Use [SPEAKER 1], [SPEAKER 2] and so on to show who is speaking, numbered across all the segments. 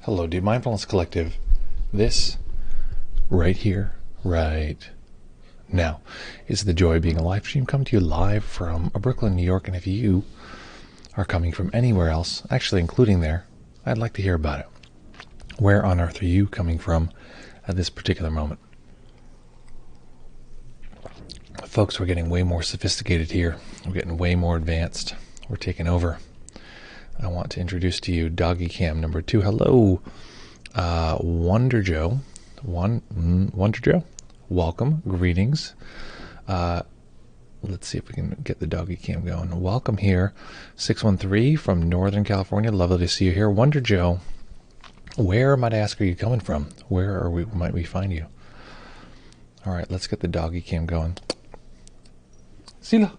[SPEAKER 1] Hello, dear Mindfulness Collective. This right here, right now, is the Joy of Being Alive stream coming to you live from Brooklyn, New York. And if you are coming from anywhere else, actually including there, I'd like to hear about it. Where on earth are you coming from at this particular moment? Folks, we're getting way more sophisticated here. We're getting way more advanced. We're taking over. I want to introduce to you Doggy Cam number 2. Hello, Wonder Joe. Wonder Joe, welcome, greetings. Let's see if we can get the Doggy Cam going. Welcome here, 613 from Northern California. Lovely to see you here. Wonder Joe, where, might I ask, are you coming from? Where might we find you? All right, let's get the Doggy Cam going. Sila.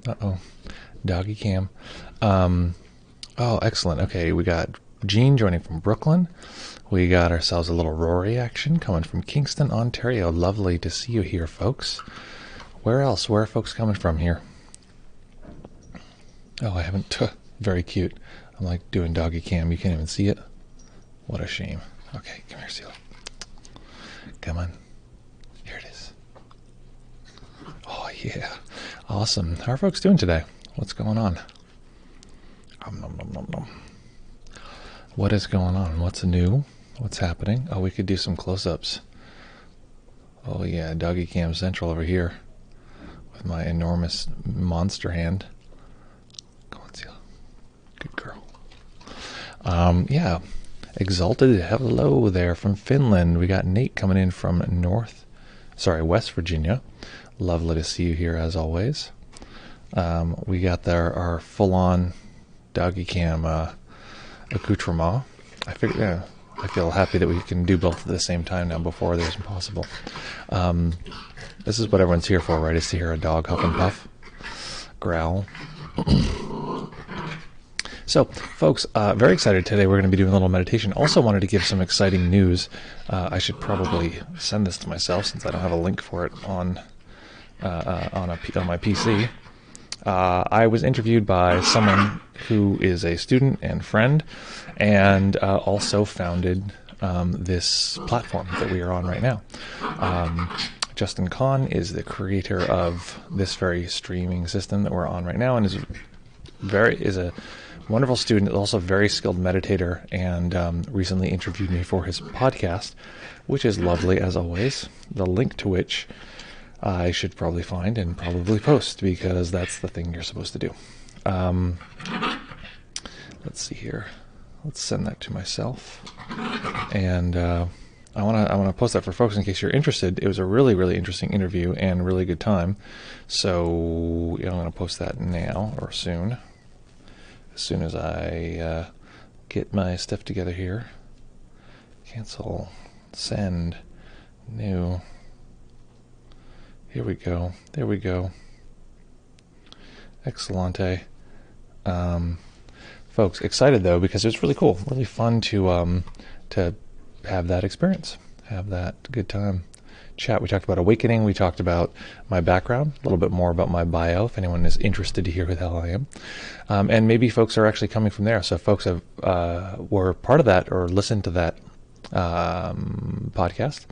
[SPEAKER 1] Uh-oh. Doggy Cam. Oh, excellent. Okay, we got Jean joining from Brooklyn. We got ourselves a little Rory action coming from Kingston, Ontario. Lovely to see you here, folks. Where else? Where are folks coming from here? Oh, I haven't. Very cute. I'm like doing Doggy Cam. You can't even see it. What a shame. Okay, come here, Sila. Come on. Here it is. Oh, yeah. Awesome. How are folks doing today? What's going on? What is going on? What's new? What's happening? Oh, we could do some close-ups. Oh, yeah. Doggy Cam Central over here with my enormous monster hand. Come on, Sila. Good girl. Yeah. Exalted. Hello there from Finland. We got Nate coming in from West Virginia. Lovely to see you here as always. We got our full-on Doggy Cam accoutrement. I figured, I feel happy that we can do both at the same time now. Before, it was impossible. This is what everyone's here for, right? Is to hear a dog huff and puff, growl. So, folks, very excited today. We're going to be doing a little meditation. Also wanted to give some exciting news. I should probably send this to myself since I don't have a link for it on my PC. I was interviewed by someone who is a student and friend, and also founded this platform that we are on right now. Justin Kahn is the creator of this very streaming system that we're on right now, and is a wonderful student, also a very skilled meditator, and recently interviewed me for his podcast, which is lovely as always. The link to which I should probably find and probably post, because that's the thing you're supposed to do. Let's see here. Let's send that to myself, and I want to post that for folks in case you're interested. It was a really, really interesting interview and really good time. So I'm going to post that now or soon. As soon as I get my stuff together here. Cancel, send, new. Here we go. There we go. Excellente. Folks, excited though, because it was really cool, really fun to have that experience, have that good time. Chat. We talked about awakening. We talked about my background, a little bit more about my bio, if anyone is interested to hear who the hell I am. And maybe folks are actually coming from there. So if folks were part of that or listened to that podcast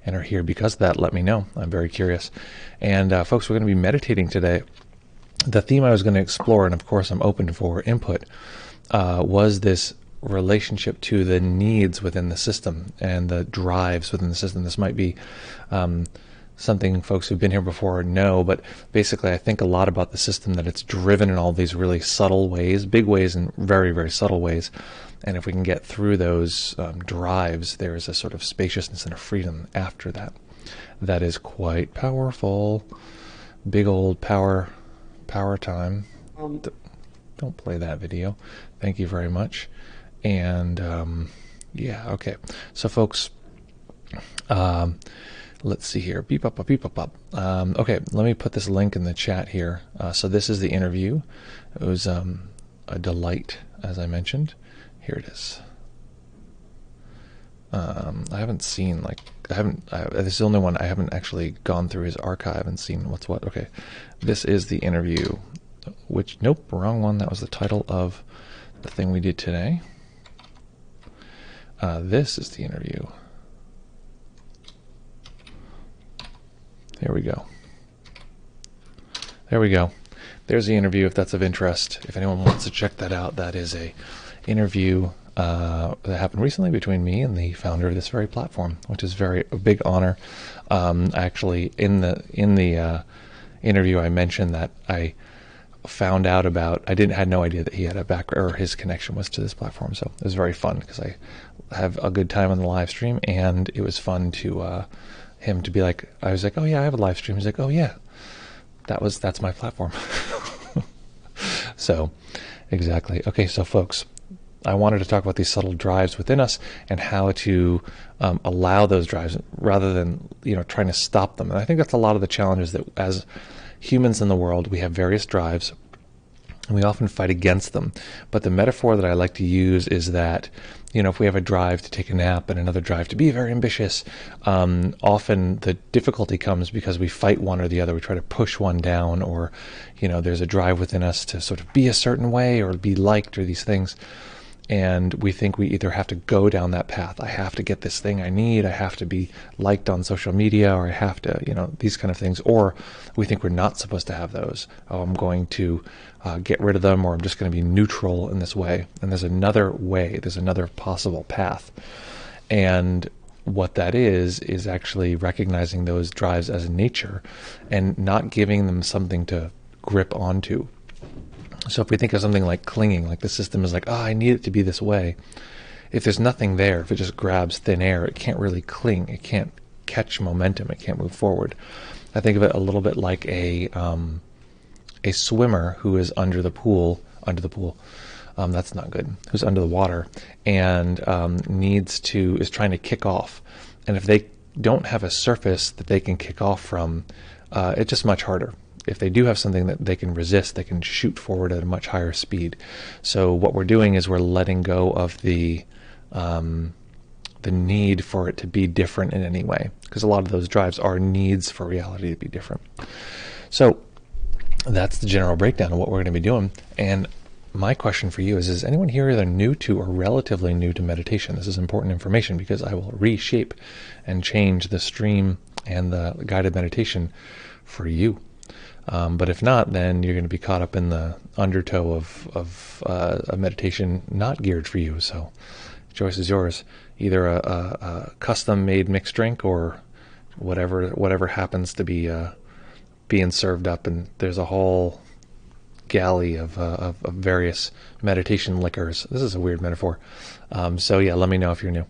[SPEAKER 1] and are here because of that, let me know. I'm very curious. And folks, we're going to be meditating today. The theme I was going to explore, and of course I'm open for input, was this relationship to the needs within the system and the drives within the system. This might be something folks who've been here before know, but basically I think a lot about the system, that it's driven in all these really subtle ways, big ways and very, very subtle ways. And if we can get through those drives, there is a sort of spaciousness and a freedom after that. That is quite powerful. Big old power time. Don't play that video. Thank you very much. And yeah, okay. So folks, let's see here. Beep up, beep up. Okay, let me put this link in the chat here. So this is the interview. It was a delight, as I mentioned. Here it is. I haven't seen, this is the only one I haven't actually gone through his archive and seen what's what. Okay, this is the interview, which, nope, wrong one. That was the title of the thing we did today. This is the interview. There we go. There we go. There's the interview, if that's of interest. If anyone wants to check that out, that is a interview that happened recently between me and the founder of this very platform, which is a big honor. Actually, in the interview, I mentioned that I found out about, had no idea that he had a background, or his connection was to this platform. So it was very fun because I have a good time on the live stream, and it was fun to him to be like, I was like, oh yeah, I have a live stream. He's like, oh yeah, that's my platform. So exactly. Okay, so folks, I wanted to talk about these subtle drives within us and how to allow those drives rather than trying to stop them. And I think that's a lot of the challenges that as humans in the world, we have various drives and we often fight against them. But the metaphor that I like to use is that, if we have a drive to take a nap and another drive to be very ambitious, often the difficulty comes because we fight one or the other. We try to push one down, or, there's a drive within us to sort of be a certain way or be liked, or these things. And we think we either have to go down that path. I have to get this thing I need. I have to be liked on social media, or I have to, these kind of things. Or we think we're not supposed to have those. Oh, I'm going to get rid of them, or I'm just going to be neutral in this way. And there's another way. There's another possible path. And what that is actually recognizing those drives as nature and not giving them something to grip onto. So if we think of something like clinging, like the system is like, I need it to be this way. If there's nothing there, if it just grabs thin air, it can't really cling. It can't catch momentum. It can't move forward. I think of it a little bit like a swimmer who is under the pool, That's not good. Who's under the water and is trying to kick off. And if they don't have a surface that they can kick off from, it's just much harder. If they do have something that they can resist, they can shoot forward at a much higher speed. So what we're doing is we're letting go of the need for it to be different in any way, because a lot of those drives are needs for reality to be different. So that's the general breakdown of what we're going to be doing. And my question for you is anyone here either new to or relatively new to meditation? This is important information because I will reshape and change the stream and the guided meditation for you. But if not, then you're going to be caught up in the undertow of a meditation not geared for you. So the choice is yours. Either a custom-made mixed drink or whatever happens to be being served up. And there's a whole galley of various meditation liquors. This is a weird metaphor. So yeah, let me know if you're new.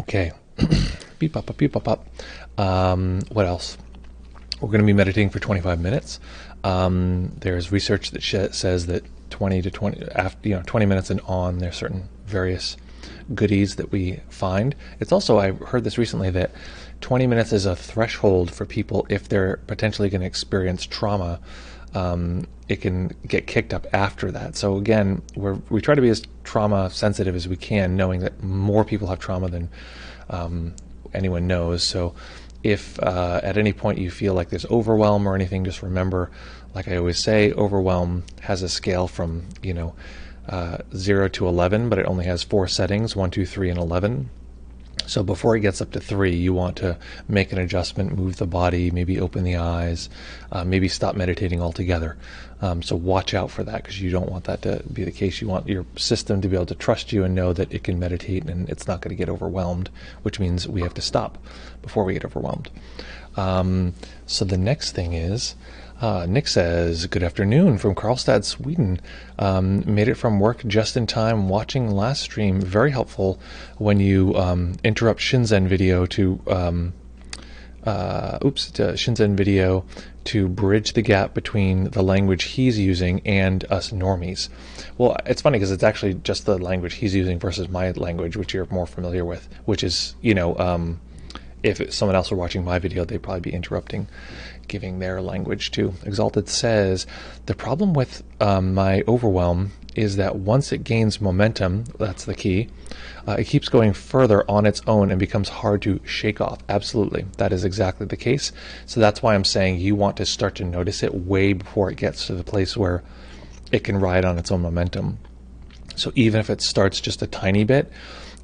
[SPEAKER 1] Okay. Beep up, beep up, up. What else? We're going to be meditating for 25 minutes. There's research that says that 20 minutes and on, there's certain various goodies that we find. It's also, I heard this recently, that 20 minutes is a threshold for people if they're potentially going to experience trauma. It can get kicked up after that. So again, we try to be as trauma sensitive as we can, knowing that more people have trauma than anyone knows. So if at any point you feel like there's overwhelm or anything, just remember, like I always say, overwhelm has a scale from 0 to 11, but it only has 4 settings, 1, 2, 3, and 11. So before it gets up to 3, you want to make an adjustment, move the body, maybe open the eyes, maybe stop meditating altogether. So watch out for that, because you don't want that to be the case. You want your system to be able to trust you and know that it can meditate and it's not going to get overwhelmed, which means we have to stop before we get overwhelmed. So the next thing is, Nick says, good afternoon from Karlstad, Sweden. Made it from work just in time, watching last stream. Very helpful when you interrupt Shinzen video to Shinzen video to bridge the gap between the language he's using and us normies. Well, it's funny because it's actually just the language he's using versus my language, which you're more familiar with, which is, if someone else were watching my video, they'd probably be interrupting, giving their language too. Exalted says, the problem with my overwhelm is that once it gains momentum, that's the key, it keeps going further on its own and becomes hard to shake off. Absolutely. That is exactly the case. So that's why I'm saying you want to start to notice it way before it gets to the place where it can ride on its own momentum. So even if it starts just a tiny bit,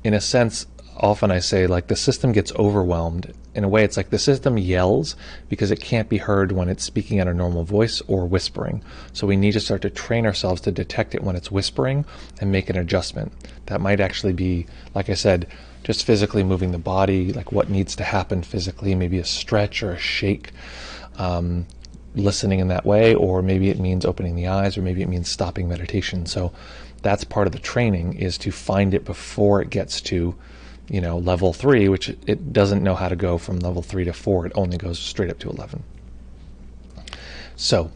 [SPEAKER 1] in a sense, often I say, like, the system gets overwhelmed. In a way, it's like the system yells because it can't be heard when it's speaking at a normal voice or whispering. So we need to start to train ourselves to detect it when it's whispering and make an adjustment. That might actually be, like I said, just physically moving the body, like what needs to happen physically, maybe a stretch or a shake, listening in that way, or maybe it means opening the eyes, or maybe it means stopping meditation. So that's part of the training, is to find it before it gets to level 3, which it doesn't know how to go from level 3 to 4. It only goes straight up to 11. So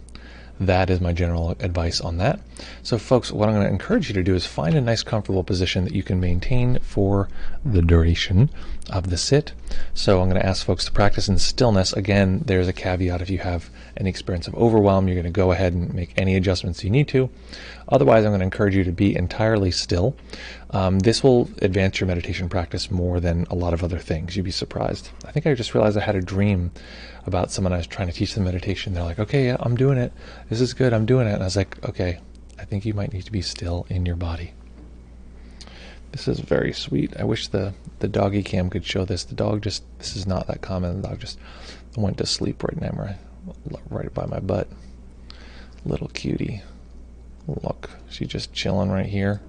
[SPEAKER 1] that is my general advice on that. So folks, what I'm going to encourage you to do is find a nice comfortable position that you can maintain for the duration of the sit. So I'm going to ask folks to practice in stillness. Again, there's a caveat. If you have any experience of overwhelm, you're going to go ahead and make any adjustments you need to. Otherwise, I'm going to encourage you to be entirely still. This will advance your meditation practice more than a lot of other things. You'd be surprised. I think I just realized I had a dream about someone I was trying to teach them meditation. They're like, okay, yeah, I'm doing it. This is good. I'm doing it. And I was like, okay, I think you might need to be still in your body. This is very sweet. I wish the doggy cam could show this. The dog this is not that common. The dog just went to sleep right now, right by my butt. Little cutie. Look, she's just chilling right here.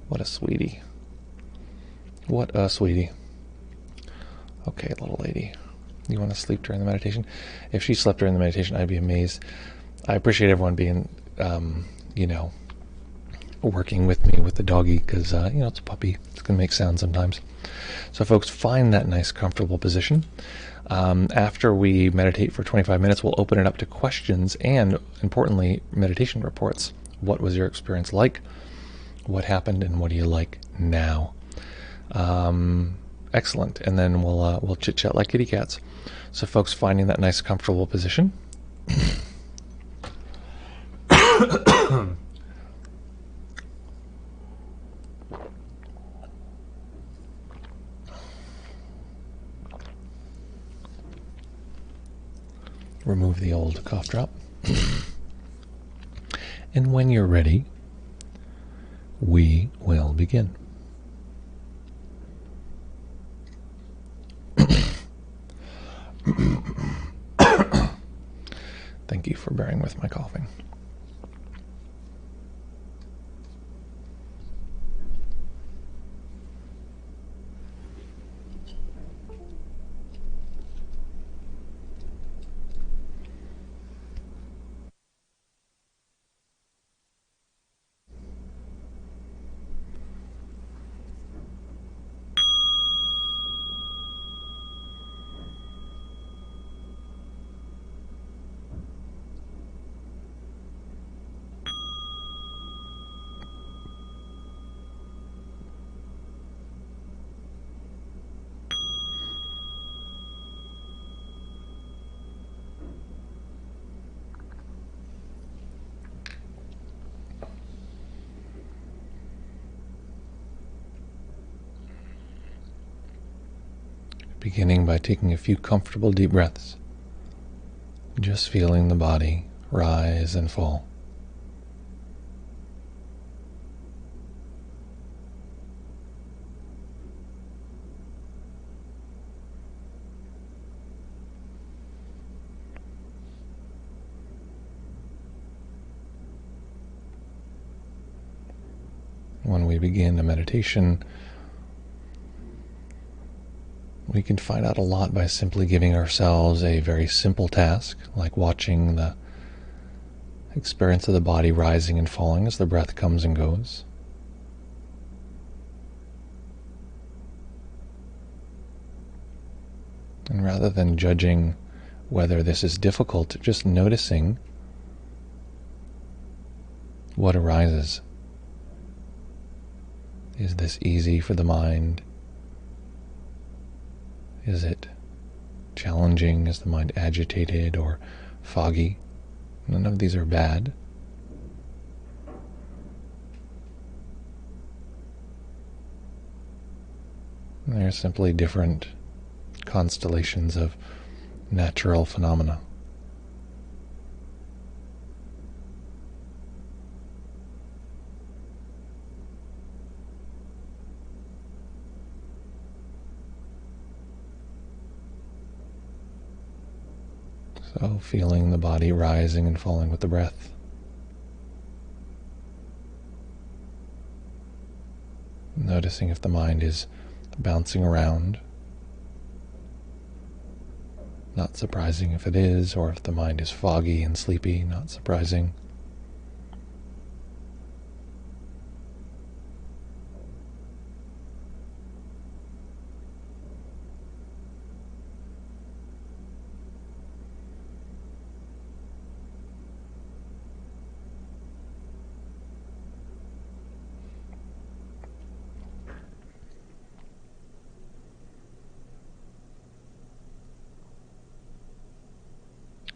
[SPEAKER 1] What a sweetie. What a sweetie. Okay, little lady. You want to sleep during the meditation? If she slept during the meditation, I'd be amazed. I appreciate everyone being, working with me with the doggy because, it's a puppy. It's going to make sound sometimes. So folks, find that nice, comfortable position. After we meditate for 25 minutes, we'll open it up to questions and, importantly, meditation reports. What was your experience like? What happened, and what do you like now? Excellent. And then we'll chit-chat like kitty cats. So folks, finding that nice, comfortable position. Remove the old cough drop. And when you're ready, we will begin. Thank you for bearing with my coughing. Beginning by taking a few comfortable deep breaths, just feeling the body rise and fall. When we begin a meditation, we can find out a lot by simply giving ourselves a very simple task, like watching the experience of the body rising and falling as the breath comes and goes. And rather than judging whether this is difficult, just noticing what arises. Is this easy for the mind? Is it challenging? Is the mind agitated or foggy? None of these are bad. They're simply different constellations of natural phenomena. So feeling the body rising and falling with the breath. Noticing if the mind is bouncing around. Not surprising if it is, or if the mind is foggy and sleepy, not surprising.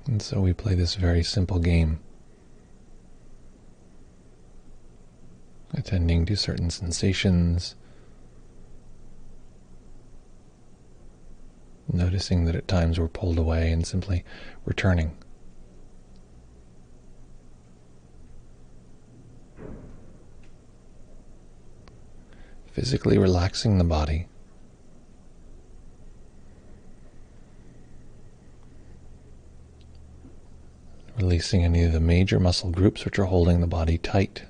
[SPEAKER 1] And so we play this very simple game, attending to certain sensations, noticing that at times we're pulled away and simply returning. Physically relaxing the body. Releasing any of the major muscle groups which are holding the body tight.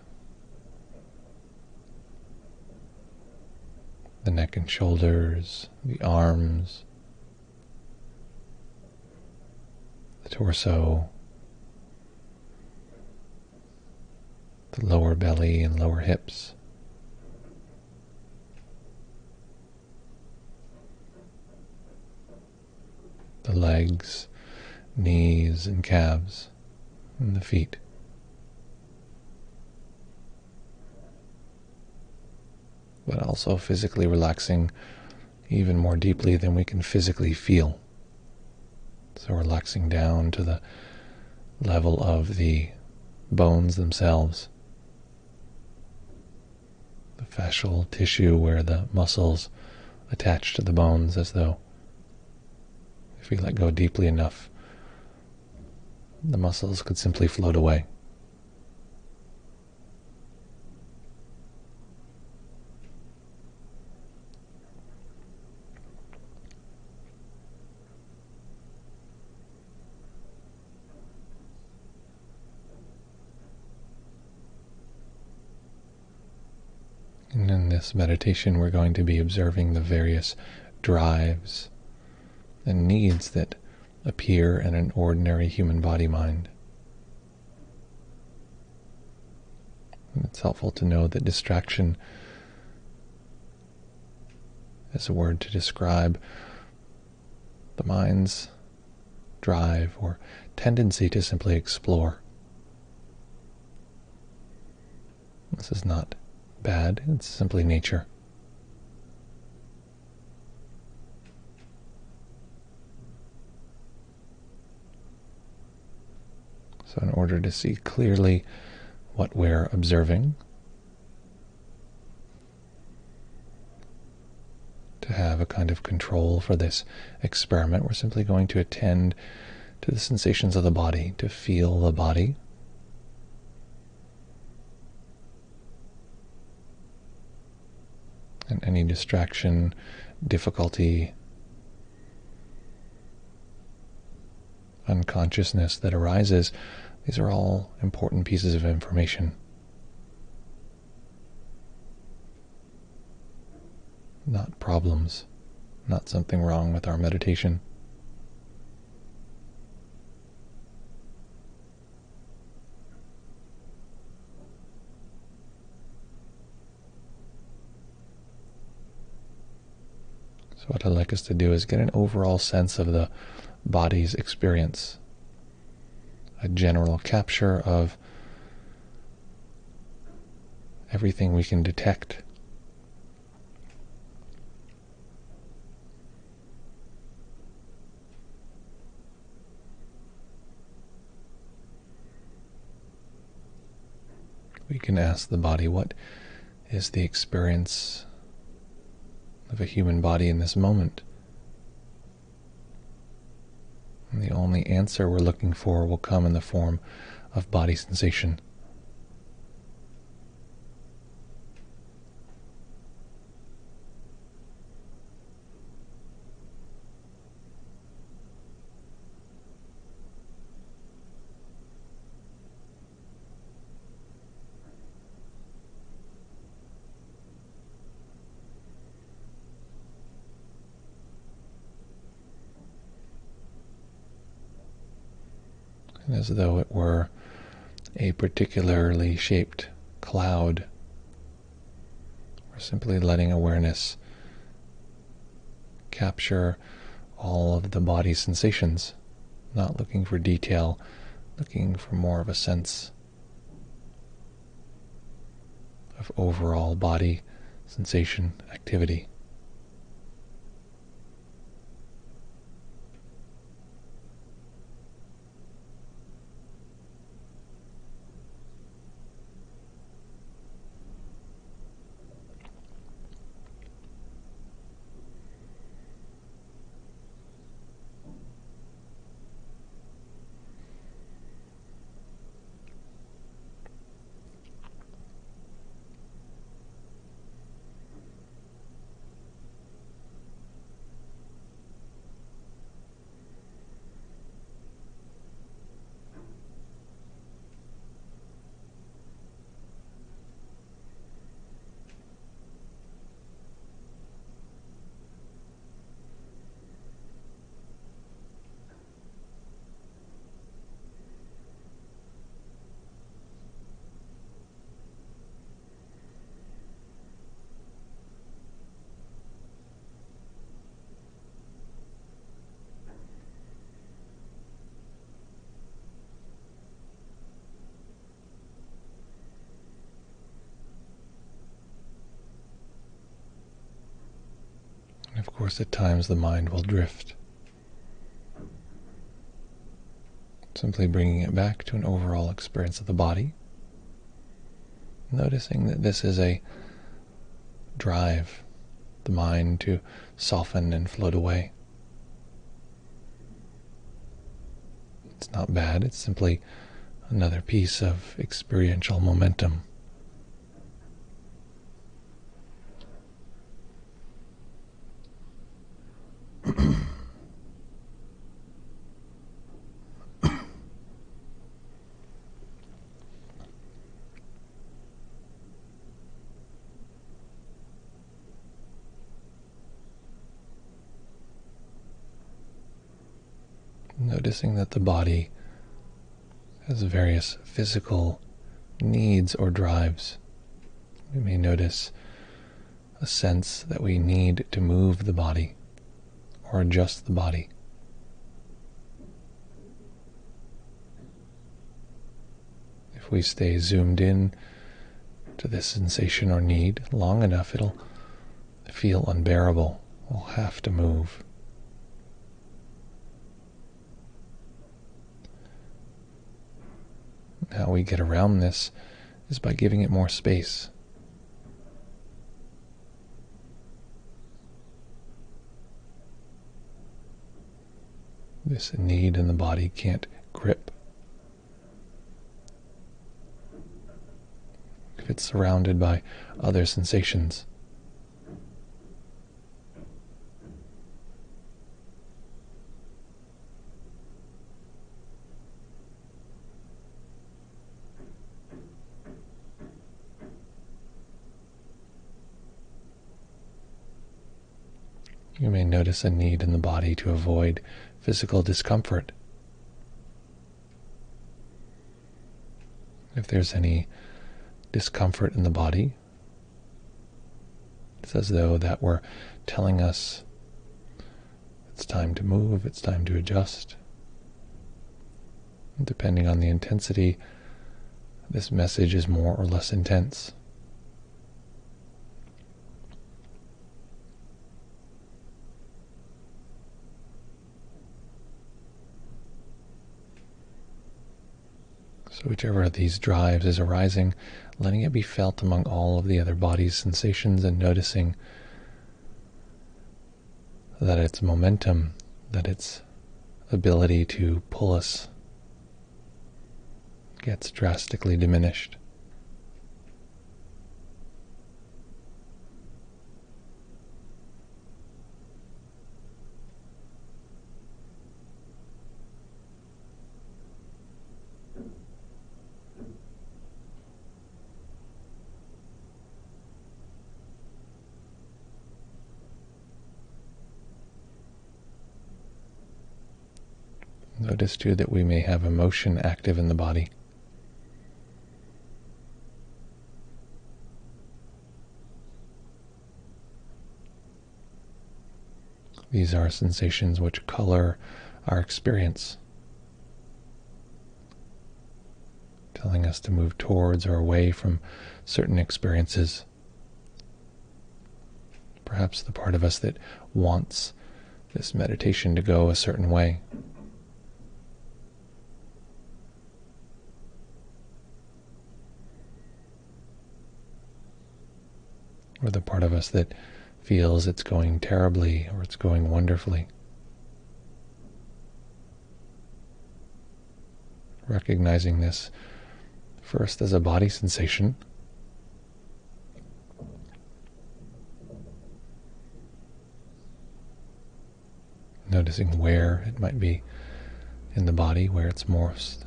[SPEAKER 1] The neck and shoulders, the arms, the torso, the lower belly and lower hips, the legs, knees and calves, and the feet. But also physically relaxing even more deeply than we can physically feel. So relaxing down to the level of the bones themselves, the fascial tissue where the muscles attach to the bones, as though if we let go deeply enough, the muscles could simply float away. And in this meditation, we're going to be observing the various drives and needs that appear in an ordinary human body-mind. And it's helpful to know that distraction is a word to describe the mind's drive or tendency to simply explore. This is not bad, it's simply nature. So in order to see clearly what we're observing, to have a kind of control for this experiment, we're simply going to attend to the sensations of the body, to feel the body. And any distraction, difficulty, unconsciousness that arises, these are all important pieces of information. Not problems, not something wrong with our meditation. So what I'd like us to do is get an overall sense of the body's experience, a general capture of everything we can detect. We can ask the body, what is the experience of a human body in this moment? And the only answer we're looking for will come in the form of body sensation. And as though it were a particularly shaped cloud, we're simply letting awareness capture all of the body sensations, not looking for detail, looking for more of a sense of overall body sensation activity. Of course, at times the mind will drift. Simply bringing it back to an overall experience of the body. Noticing that this is a drive, the mind to soften and float away. It's not bad, it's simply another piece of experiential momentum. Noticing that the body has various physical needs or drives. We may notice a sense that we need to move the body or adjust the body. If we stay zoomed in to this sensation or need long enough, it'll feel unbearable. We'll have to move. How we get around this is by giving it more space. This need in the body can't grip. If it's surrounded by other sensations. You may notice a need in the body to avoid physical discomfort. If there's any discomfort in the body, it's as though that were telling us it's time to move, it's time to adjust. And depending on the intensity, this message is more or less intense. So whichever of these drives is arising, letting it be felt among all of the other body's sensations and noticing that its momentum, that its ability to pull us gets drastically diminished. Notice too that we may have emotion active in the body. These are sensations which color our experience, telling us to move towards or away from certain experiences. Perhaps the part of us that wants this meditation to go a certain way. Or the part of us that feels it's going terribly or it's going wonderfully. Recognizing this first as a body sensation, noticing where it might be in the body, where it's most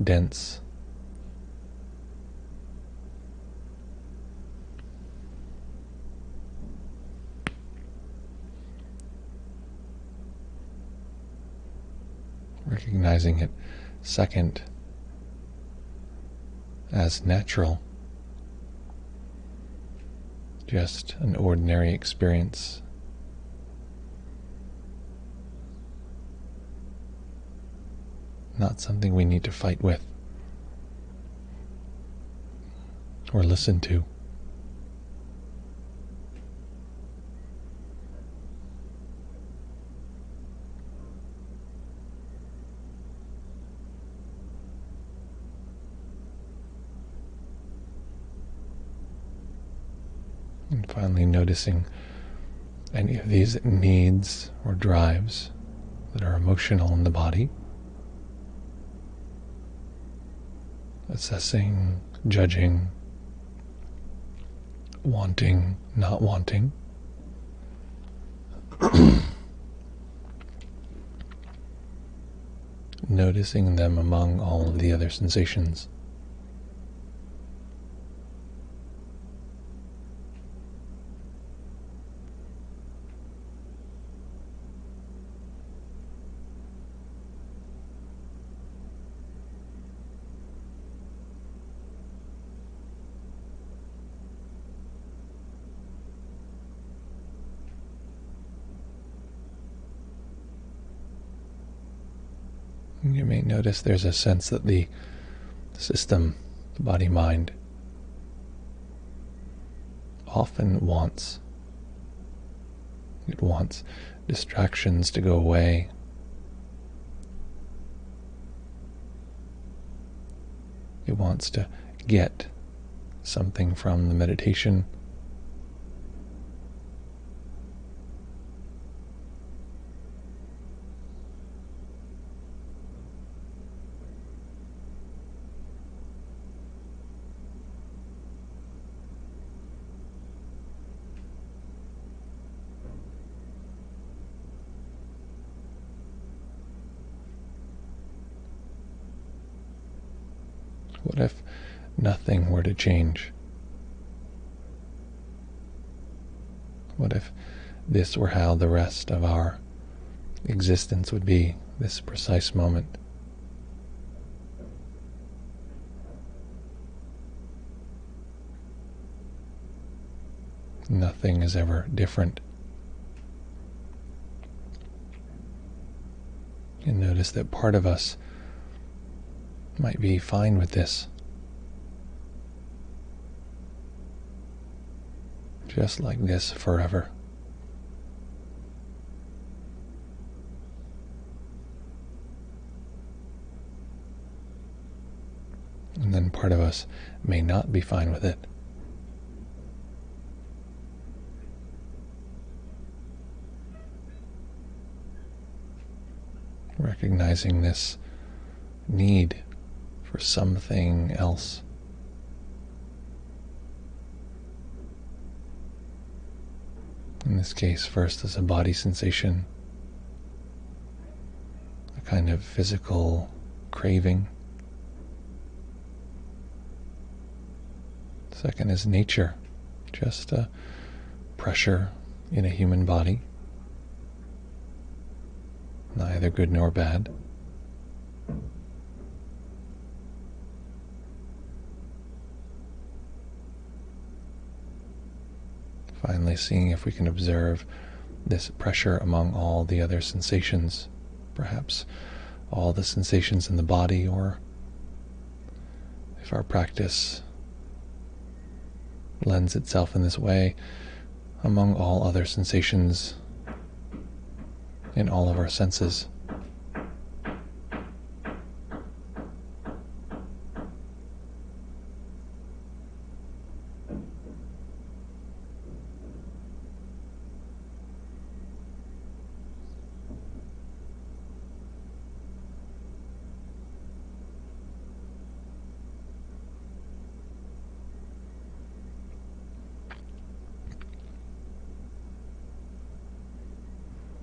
[SPEAKER 1] dense. Recognizing it second as natural, just an ordinary experience. Not something we need to fight with or listen to. And finally noticing any of these needs or drives that are emotional in the body. Assessing, judging, wanting, not wanting. Noticing them among all of the other sensations. You may notice there's a sense that the system, the body-mind, often wants. It wants distractions to go away. It wants to get something from the meditation. What if nothing were to change? What if this were how the rest of our existence would be, this precise moment? Nothing is ever different. And notice that part of us might be fine with this. Just like this forever. And then part of us may not be fine with it. Recognizing this need for something else. In this case, first as a body sensation, a kind of physical craving. Second is nature, just a pressure in a human body, neither good nor bad. Finally, seeing if we can observe this pressure among all the other sensations, perhaps all the sensations in the body, or if our practice lends itself in this way, among all other sensations in all of our senses.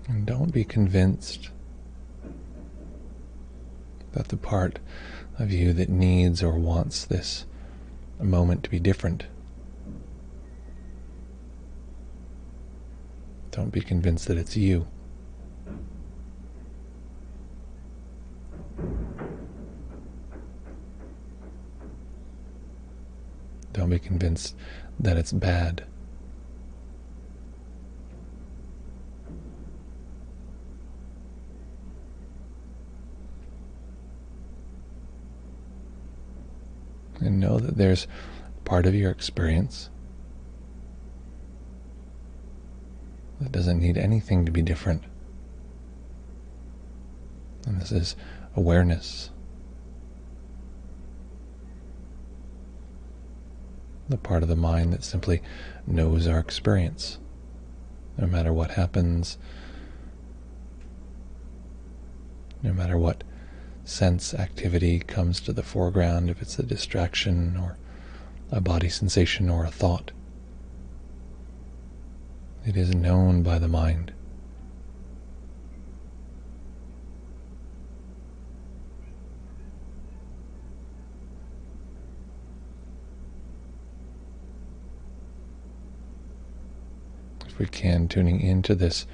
[SPEAKER 1] And don't be convinced that the part of you that needs or wants this moment to be different. Don't be convinced that it's you. Don't be convinced that it's bad. And know that there's part of your experience that doesn't need anything to be different. And this is awareness. the part of the mind that simply knows our experience. No matter what happens, no matter what sense activity comes to the foreground, if it's a distraction or a body sensation or a thought, it is known by the mind. If we can, tuning into this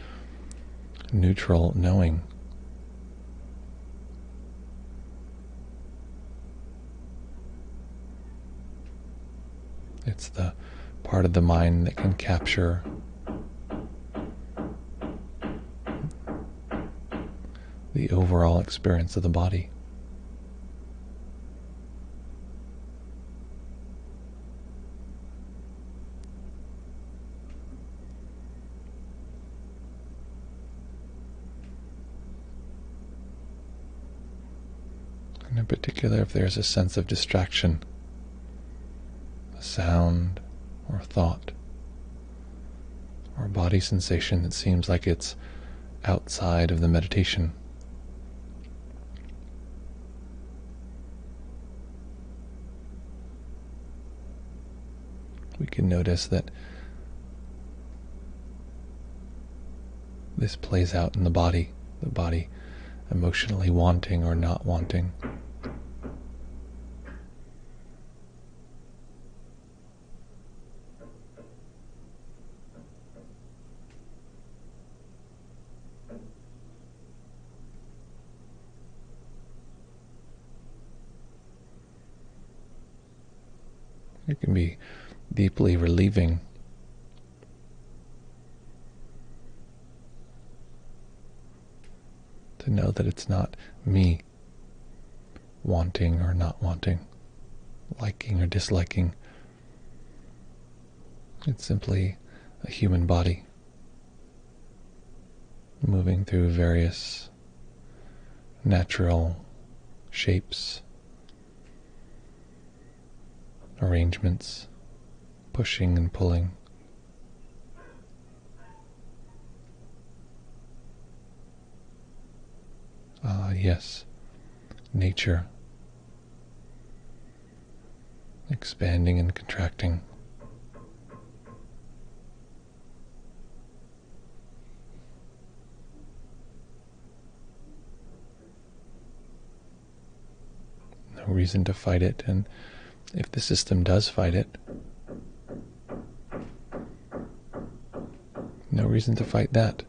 [SPEAKER 1] neutral knowing, it's the part of the mind that can capture the overall experience of the body. And in particular, if there's a sense of distraction, a sound or a thought or a body sensation that seems like it's outside of the meditation, we can notice that this plays out in the body emotionally wanting or not wanting. It can be deeply relieving to know that it's not me wanting or not wanting, liking or disliking. It's simply a human body moving through various natural shapes, arrangements, pushing and pulling. Yes, nature, expanding and contracting. No reason to fight it, and if the system does fight it, no reason to fight that.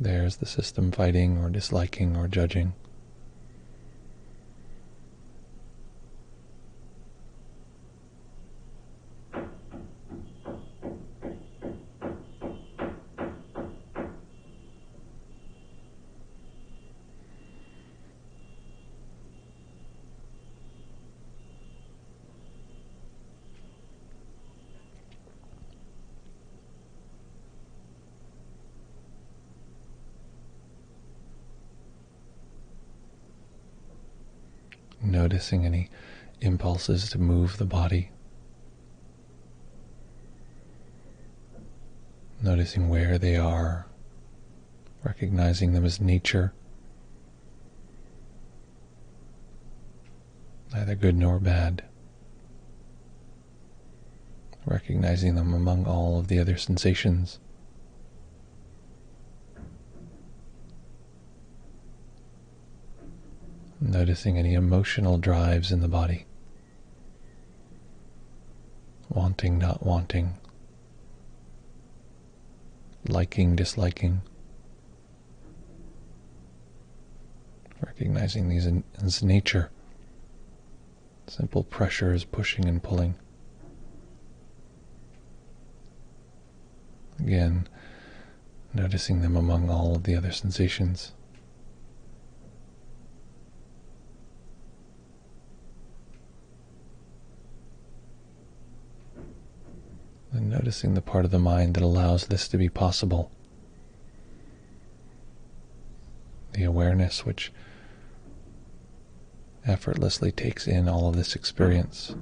[SPEAKER 1] There's the system fighting or disliking or judging. Noticing any impulses to move the body. Noticing where they are, recognizing them as nature, neither good nor bad. Recognizing them among all of the other sensations. Noticing any emotional drives in the body. Wanting, not wanting. Liking, disliking. Recognizing these as nature. Simple pressures pushing and pulling. Again, noticing them among all of the other sensations. And noticing the part of the mind that allows this to be possible. The awareness which effortlessly takes in all of this experience.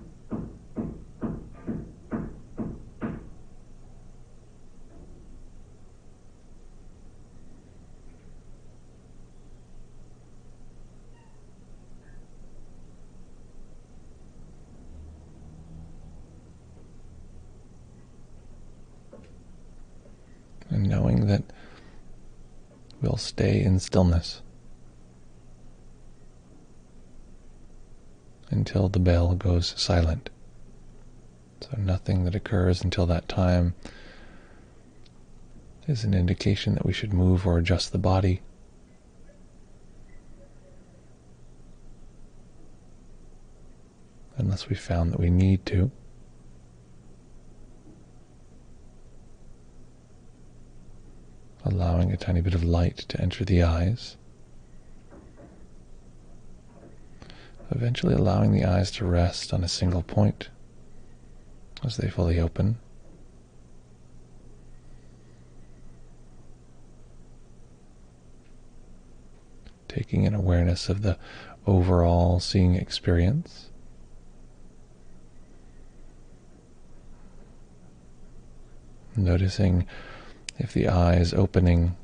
[SPEAKER 1] And knowing that we'll stay in stillness until the bell goes silent. So nothing that occurs until that time is an indication that we should move or adjust the body. Unless we found that we need to. Allowing a tiny bit of light to enter the eyes. Eventually allowing the eyes to rest on a single point as they fully open. Taking an awareness of the overall seeing experience. Noticing if the eyes opening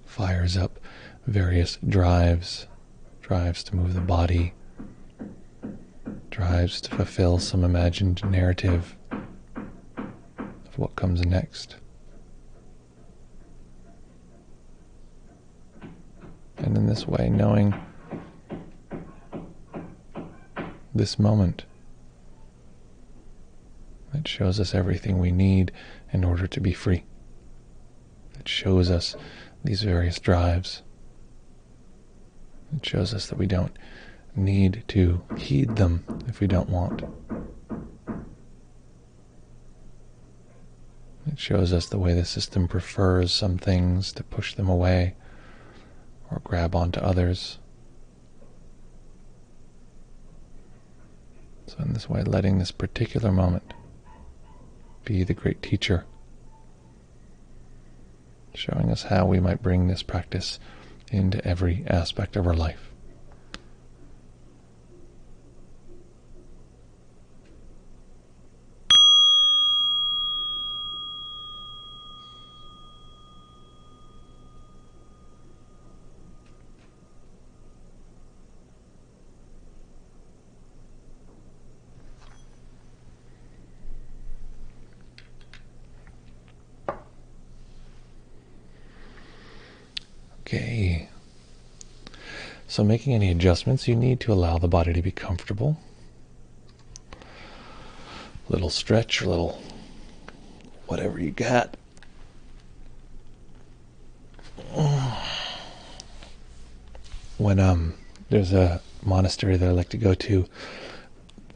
[SPEAKER 1] fires up various drives to move the body, drives to fulfill some imagined narrative of what comes next. And in this way, knowing this moment, it shows us everything we need in order to be free. It shows us these various drives. It shows us that we don't need to heed them if we don't want. It shows us the way the system prefers some things to push them away or grab onto others. So in this way, letting this particular moment be the great teacher, showing us how we might bring this practice into every aspect of our life. Okay, so making any adjustments, you need to allow the body to be comfortable. A little stretch, a little whatever you got. When there's a monastery that I like to go to,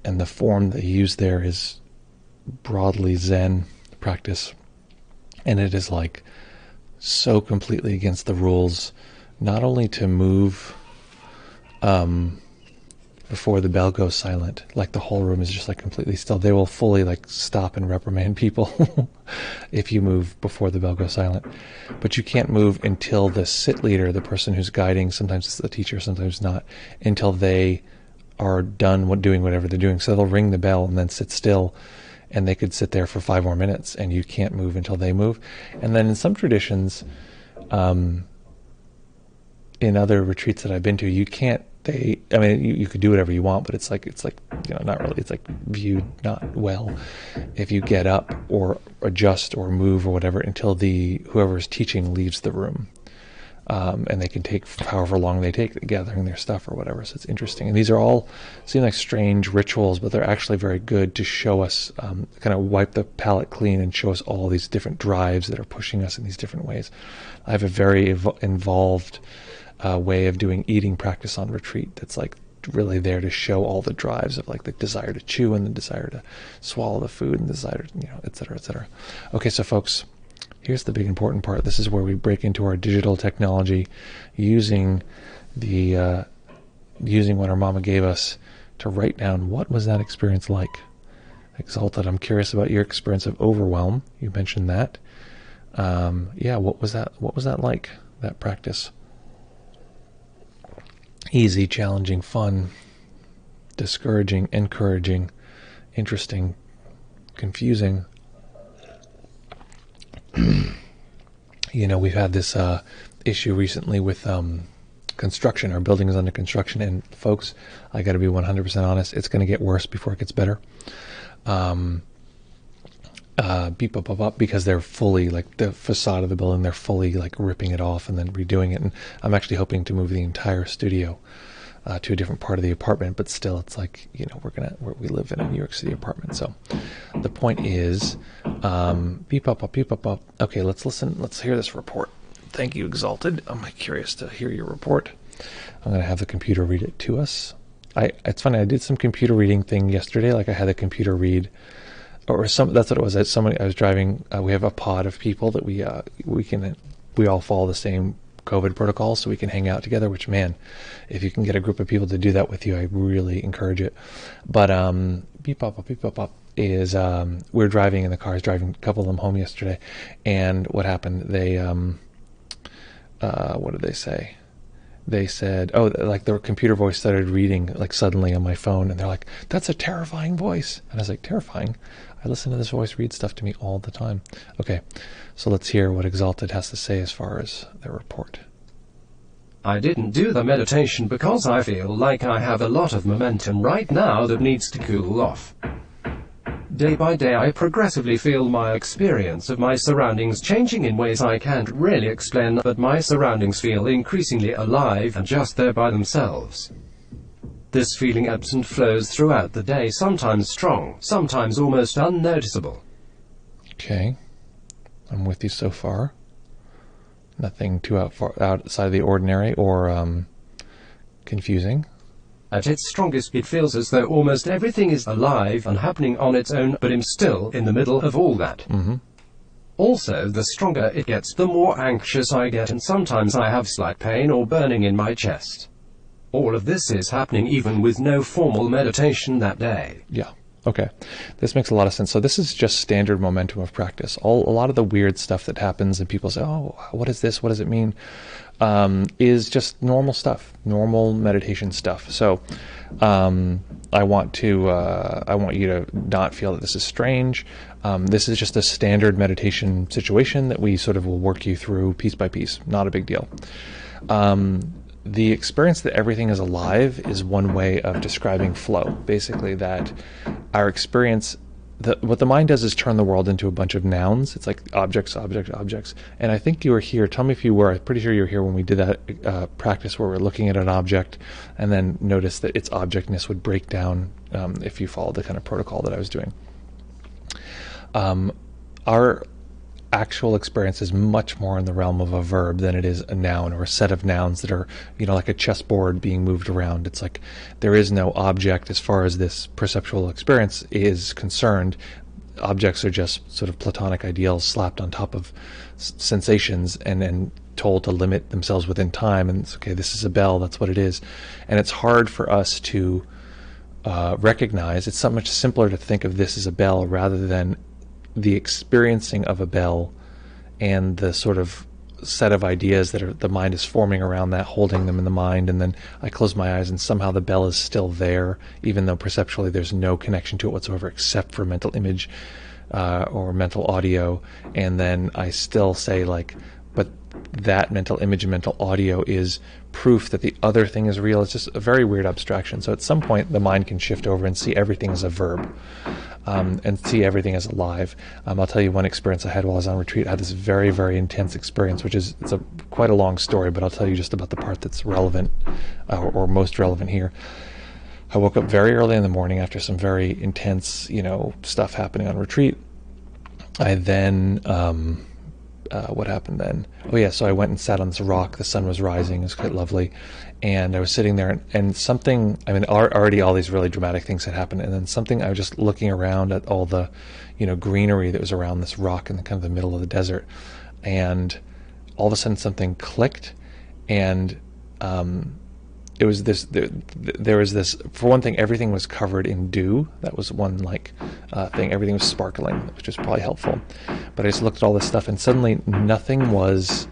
[SPEAKER 1] and the form they use there is broadly Zen practice, and it is like so completely against the rules, not only to move before the bell goes silent, like the whole room is just like completely still. They will fully like stop and reprimand people if you move before the bell goes silent. But you can't move until the sit leader, the person who's guiding, sometimes it's the teacher, sometimes not, until they are done doing whatever they're doing. So they'll ring the bell and then sit still, and they could sit there for 5 more minutes, and you can't move until they move. And then in some traditions, in other retreats that I've been to, you can't. You could do whatever you want, but it's like not really. It's like viewed not well if you get up or adjust or move or whatever until whoever is teaching leaves the room. And they can take however long they take gathering their stuff or whatever. So it's interesting. And these are all seem like strange rituals, but they're actually very good to show us, kind of wipe the palate clean and show us all these different drives that are pushing us in these different ways. I have a very involved way of doing eating practice on retreat that's like really there to show all the drives of like the desire to chew and the desire to swallow the food and the desire, et cetera, et cetera. Okay, so folks, here's the big important part. This is where we break into our digital technology, using what our mama gave us to write down what was that experience like. Exalted, I'm curious about your experience of overwhelm. You mentioned that. What was that like, that practice? easy, challenging, fun, discouraging, encouraging, interesting, confusing. We've had this issue recently with construction. Our building is under construction, and folks, I got to be 100% honest, it's going to get worse before it gets better. Beep up, up, up, because they're fully, like, the facade of the building, they're fully, like, ripping it off and then redoing it. And I'm actually hoping to move the entire studio to a different part of the apartment, but still, it's like, we live in a New York City apartment. So the point is, beep up, up, beep up, up. Okay, let's listen. Let's hear this report. Thank you, Exalted. I'm curious to hear your report. I'm going to have the computer read it to us. It's funny, I did some computer reading thing yesterday. Like, I had the computer read, that's what it was. I was driving. We have a pod of people that we all follow the same COVID protocols, so we can hang out together, which, man, if you can get a group of people to do that with you, I really encourage it. But beep up, beep up is we're driving in the cars, driving a couple of them home yesterday, and what happened, they what did they say? They said, like, their computer voice started reading, like, suddenly on my phone, and they're like, "That's a terrifying voice." And I was like, "Terrifying? I listen to this voice read stuff to me all the time." Okay, so let's hear what Exalted has to say as far as their report.
[SPEAKER 2] I didn't do the meditation because I feel like I have a lot of momentum right now that needs to cool off. Day by day, I progressively feel my experience of my surroundings changing in ways I can't really explain, but my surroundings feel increasingly alive and just there by themselves. This feeling ebbs and flows throughout the day, sometimes strong, sometimes almost unnoticeable.
[SPEAKER 1] Okay, I'm with you so far. Nothing too outside of the ordinary or confusing.
[SPEAKER 2] At its strongest, it feels as though almost everything is alive and happening on its own, but I'm still in the middle of all that.
[SPEAKER 1] Mm-hmm.
[SPEAKER 2] Also, the stronger it gets, the more anxious I get, and sometimes I have slight pain or burning in my chest. All of this is happening even with no formal meditation that day.
[SPEAKER 1] Yeah. Okay. This makes a lot of sense. So this is just standard momentum of practice. A lot of the weird stuff that happens and people say, "Oh, what is this? What does it mean?" Is just normal stuff, normal meditation stuff. So I want you to not feel that this is strange. This is just a standard meditation situation that we sort of will work you through piece by piece. Not a big deal. The experience that everything is alive is one way of describing flow. Basically, that our experience, what the mind does is turn the world into a bunch of nouns. It's like objects, objects, objects. And I think you were here. Tell me if you were. I'm pretty sure you were here when we did that practice where we're looking at an object and then notice that its objectness would break down if you followed the kind of protocol that I was doing. Our actual experience is much more in the realm of a verb than it is a noun or a set of nouns that are, like a chessboard being moved around. It's like there is no object as far as this perceptual experience is concerned. Objects are just sort of platonic ideals slapped on top of sensations and told to limit themselves within time. And it's okay, this is a bell, that's what it is. And it's hard for us to recognize. It's so much simpler to think of this as a bell rather than the experiencing of a bell and the sort of set of ideas that the mind is forming around that, holding them in the mind, and then I close my eyes and somehow the bell is still there, even though perceptually there's no connection to it whatsoever except for mental image or mental audio, and then I still say, like, but that mental image and mental audio is proof that the other thing is real. It's just a very weird abstraction. So at some point the mind can shift over and see everything as a verb. And see everything as alive. I'll tell you one experience I had while I was on retreat. I had this very, very intense experience, which is quite a long story, but I'll tell you just about the part that's relevant or most relevant here. I woke up very early in the morning after some very intense, stuff happening on retreat. I then, what happened then? Oh yeah, so I went and sat on this rock. The sun was rising. It was quite lovely. And I was sitting there and something, already all these really dramatic things had happened. And then something, I was just looking around at all the, greenery that was around this rock in the kind of the middle of the desert. And all of a sudden something clicked. And it was this, there was this, for one thing, everything was covered in dew. That was one thing. Everything was sparkling, which was probably helpful. But I just looked at all this stuff and suddenly nothing was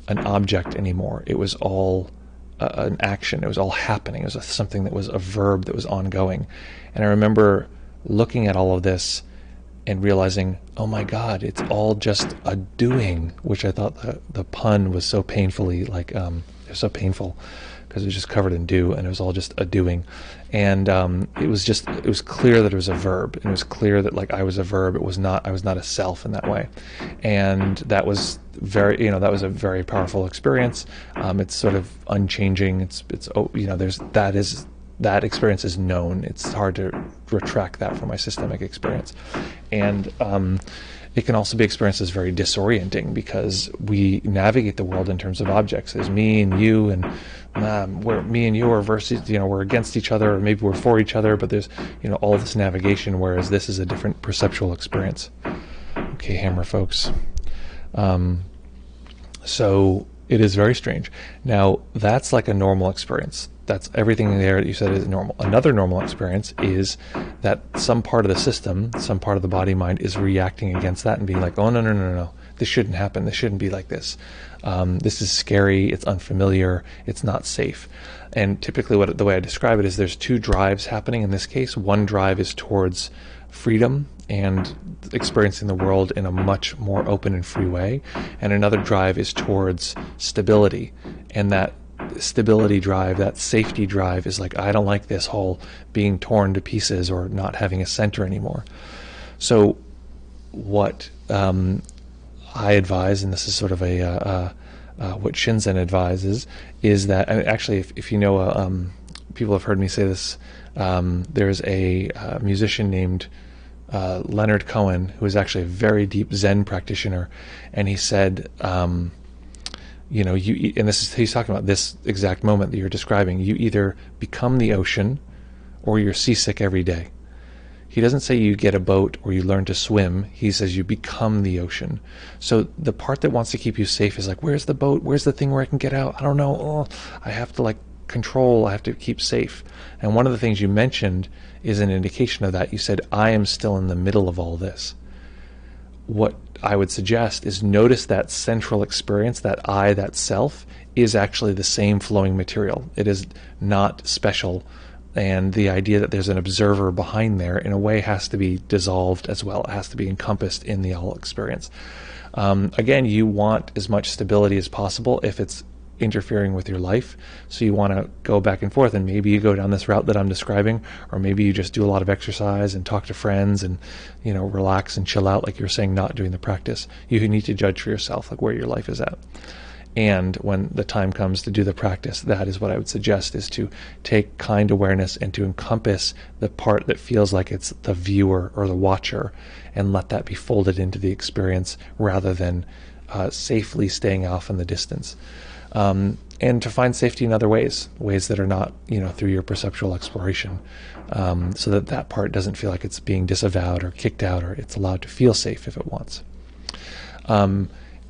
[SPEAKER 1] an object anymore. It was all an action. It was all happening. It was something that was a verb that was ongoing. And I remember looking at all of this and realizing, oh my God, it's all just a doing, which I thought the pun was so painfully like, it was so painful because it was just covered in do, and it was all just a doing. And it was clear that it was a verb, and it was clear that like I was a verb. I was not a self in that way. And that was that was a very powerful experience. It's sort of unchanging. That experience is known. It's hard to retract that from my systemic experience. And it can also be experienced as very disorienting because we navigate the world in terms of objects. There's me and you, and me and you are versus, we're against each other, or maybe we're for each other, but there's, all this navigation, whereas this is a different perceptual experience. Okay, hammer folks. So it is very strange. Now, that's like a normal experience. That's everything there that you said is normal. Another normal experience is that some part of the system, some part of the body mind is reacting against that and being like, oh, no. This shouldn't happen. This shouldn't be like this. This is scary. It's unfamiliar. It's not safe. And typically the way I describe it is there's two drives happening in this case. One drive is towards freedom and experiencing the world in a much more open and free way. And another drive is towards stability. And that stability drive, that safety drive is like, I don't like this whole being torn to pieces or not having a center anymore. So what I advise, and this is sort of what Shinzen advises, is that, and actually if you know, people have heard me say this, there's a musician named Leonard Cohen, who is actually a very deep Zen practitioner, and he said, and he's talking about this exact moment that you're describing. You either become the ocean or you're seasick every day. He doesn't say you get a boat or you learn to swim. He says you become the ocean. So the part that wants to keep you safe is like, where's the boat? Where's the thing where I can get out? I don't know. Oh, I have to control. I have to keep safe. And one of the things you mentioned is an indication of that. You said, I am still in the middle of all this. What I would suggest is notice that central experience, that I, that self, is actually the same flowing material. It is not special. And the idea that there's an observer behind there, in a way, has to be dissolved as well. It has to be encompassed in the all experience. Again, you want as much stability as possible if it's interfering with your life. So you want to go back and forth, and maybe you go down this route that I'm describing, or maybe you just do a lot of exercise and talk to friends and, relax and chill out, like you're saying, not doing the practice. You need to judge for yourself, like where your life is at. And when the time comes to do the practice, that is what I would suggest, is to take kind awareness and to encompass the part that feels like it's the viewer or the watcher, and let that be folded into the experience rather than safely staying off in the distance. And to find safety in other ways that are not, through your perceptual exploration, so that part doesn't feel like it's being disavowed or kicked out, or it's allowed to feel safe if it wants.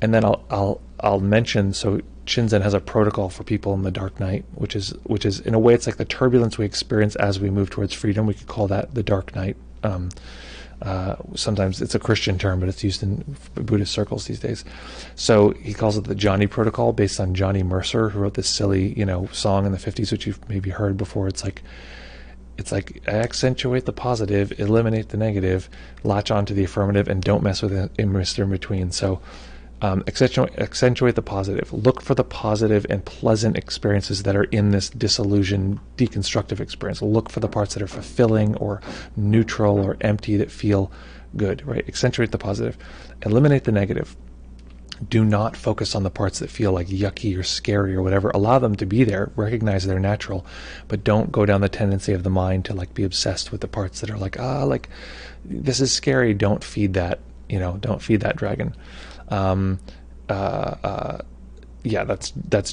[SPEAKER 1] And then I'll mention, so Shinzen has a protocol for people in the dark night, which is in a way, it's like the turbulence we experience as we move towards freedom. We could call that the dark night. Sometimes it's a Christian term, but it's used in Buddhist circles these days. So he calls it the Johnny Protocol, based on Johnny Mercer, who wrote this silly, song in the 50s, which you've maybe heard before. It's like accentuate the positive, eliminate the negative, latch onto the affirmative, and don't mess with it in between. So accentuate the positive. Look for the positive and pleasant experiences that are in this disillusioned, deconstructive experience. Look for the parts that are fulfilling or neutral or empty, that feel good, right? Accentuate the positive. Eliminate the negative. Do not focus on the parts that feel like yucky or scary or whatever. Allow them to be there. Recognize they're natural, but don't go down the tendency of the mind to be obsessed with the parts that are like this is scary. Don't feed that, don't feed that dragon. That's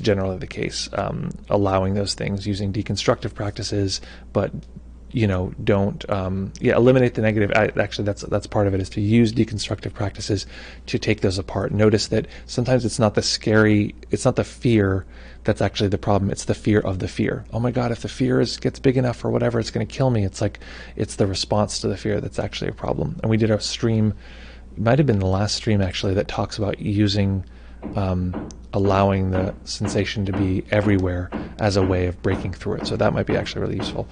[SPEAKER 1] generally the case. Allowing those things, using deconstructive practices, but don't eliminate the negative. Actually, that's part of it, is to use deconstructive practices to take those apart. Notice that sometimes it's not the fear that's actually the problem. It's the fear of the fear. Oh my God, if the fear gets big enough or whatever, it's going to kill me. It's the response to the fear that's actually a problem. And we did a stream. It might have been the last stream actually, that talks about using allowing the sensation to be everywhere as a way of breaking through it. So that might be actually really useful.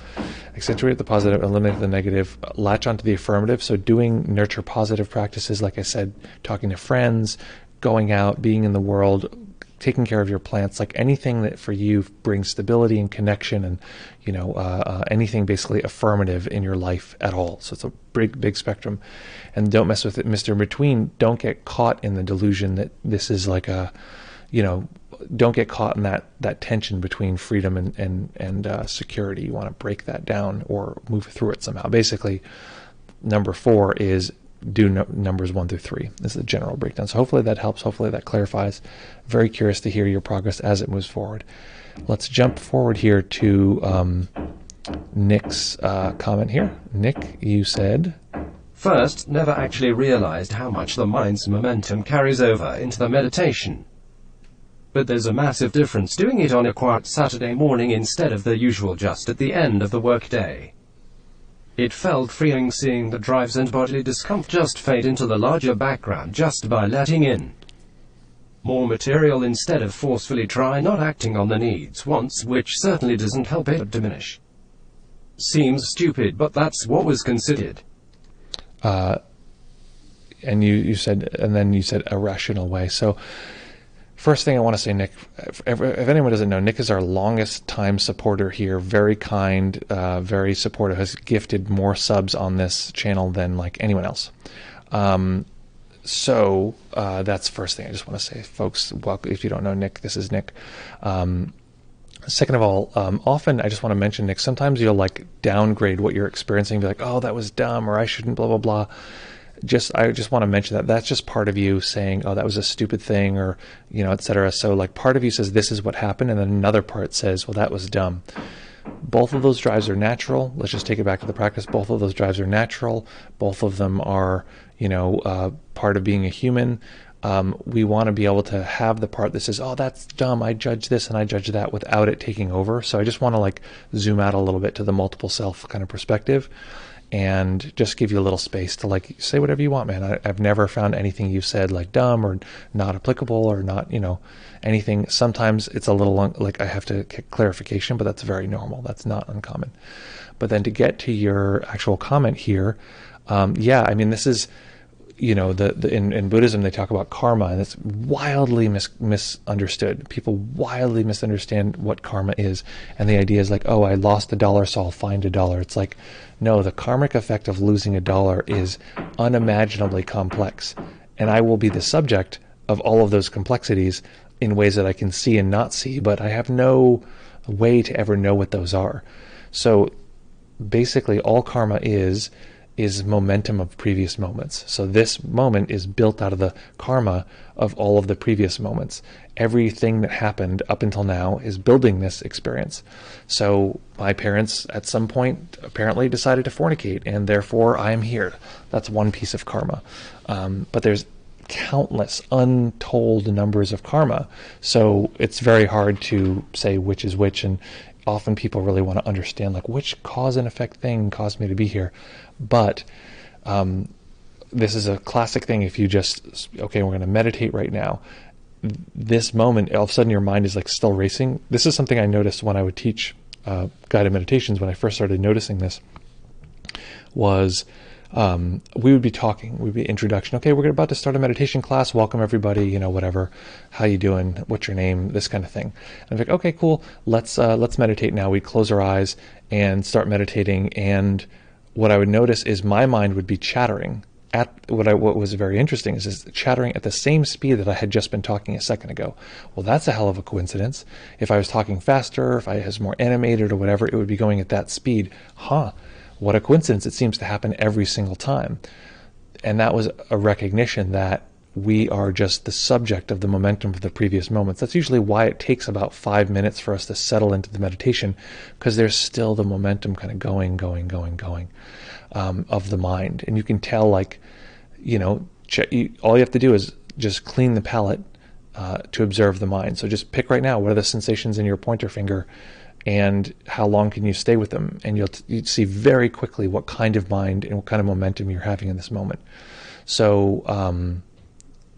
[SPEAKER 1] Accentuate the positive, eliminate the negative, latch onto the affirmative. So doing nurture positive practices, like I said, talking to friends, going out, being in the world, taking care of your plants, like anything that for you brings stability and connection, and anything basically affirmative in your life at all. So it's a big spectrum. And don't mess with it, Mr. In Between. Don't get caught in the delusion that this is like a, don't get caught in that tension between freedom and security. You want to break that down or move through it somehow. Basically, number 4 is do numbers 1 through 3. This is a general breakdown. So hopefully that helps. Hopefully that clarifies. Very curious to hear your progress as it moves forward. Let's jump forward here to Nick's comment here. Nick, you said,
[SPEAKER 2] first, never actually realized how much the mind's momentum carries over into the meditation. But there's a massive difference doing it on a quiet Saturday morning instead of the usual just at the end of the workday. It felt freeing seeing the drives and bodily discomfort just fade into the larger background just by letting in more material instead of forcefully try not acting on the needs, wants, which certainly doesn't help it diminish. Seems stupid, but that's what was considered.
[SPEAKER 1] And you said a rational way. So first thing I want to say, Nick, if anyone doesn't know, Nick is our longest time supporter here. Very kind, very supportive, has gifted more subs on this channel than like anyone else. So that's the first thing I just want to say, folks. Welcome. If you don't know Nick, this is Nick. Second of all, often I just want to mention, Nick, sometimes you'll like downgrade what you're experiencing, be like, oh, that was dumb, or I shouldn't, blah, blah, blah. I just want to mention that that's just part of you saying, oh, that was a stupid thing, or, et cetera. So like part of you says, this is what happened. And then another part says, well, that was dumb. Both of those drives are natural. Let's just take it back to the practice. Both of those drives are natural. Both of them are, part of being a human. We want to be able to have the part that says, oh, that's dumb, I judge this and I judge that, without it taking over. So I just want to like zoom out a little bit to the multiple self kind of perspective, and just give you a little space to like say whatever you want, man. I've never found anything you've said like dumb or not applicable or not, anything. Sometimes it's a little like I have to get clarification, but that's very normal. That's not uncommon. But then to get to your actual comment here, this is, in Buddhism, they talk about karma, and it's wildly misunderstood. People wildly misunderstand what karma is. And the idea is like, oh, I lost $1, so I'll find $1. It's like, no, the karmic effect of losing $1 is unimaginably complex. And I will be the subject of all of those complexities in ways that I can see and not see, but I have no way to ever know what those are. So basically all karma is momentum of previous moments. So this moment is built out of the karma of all of the previous moments. Everything that happened up until now is building this experience. So my parents at some point apparently decided to fornicate, and therefore I am here. That's one piece of karma. But there's countless untold numbers of karma. So it's very hard to say which is which, and often people really want to understand like which cause and effect thing caused me to be here. But this is a classic thing. If you just, okay, we're going to meditate right now. This moment, all of a sudden your mind is like still racing. This is something I noticed when I would teach guided meditations. When I first started noticing this was we would be talking, we'd be introduction. Okay, we're about to start a meditation class. Welcome everybody, whatever. How you doing? What's your name? This kind of thing. And I'm like, okay, cool. Let's meditate now. We'd close our eyes and start meditating. And what I would notice is my mind would be chattering at what was very interesting is chattering at the same speed that I had just been talking a second ago. Well, that's a hell of a coincidence. If I was talking faster, if I was more animated or whatever, it would be going at that speed. What a coincidence. It seems to happen every single time. And that was a recognition that we are just the subject of the momentum of the previous moments. That's usually why it takes about 5 minutes for us to settle into the meditation, because there's still the momentum kind of going of the mind. And you can tell, like, all you have to do is just clean the palate to observe the mind. So just pick right now, what are the sensations in your pointer finger, and how long can you stay with them? And you'd see very quickly what kind of mind and what kind of momentum you're having in this moment. So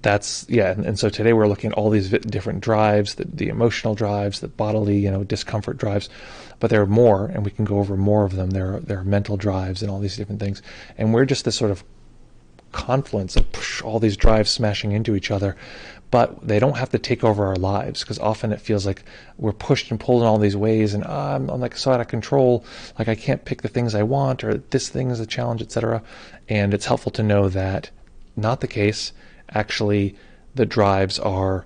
[SPEAKER 1] And so today we're looking at all these different drives, the emotional drives, the bodily, discomfort drives, but there are more, and we can go over more of them. There are mental drives and all these different things, and we're just this sort of confluence of all these drives smashing into each other, but they don't have to take over our lives, because often it feels like we're pushed and pulled in all these ways, and I'm like so out of control, like I can't pick the things I want, or this thing is a challenge, etc. And it's helpful to know that not the case. Actually, the drives are,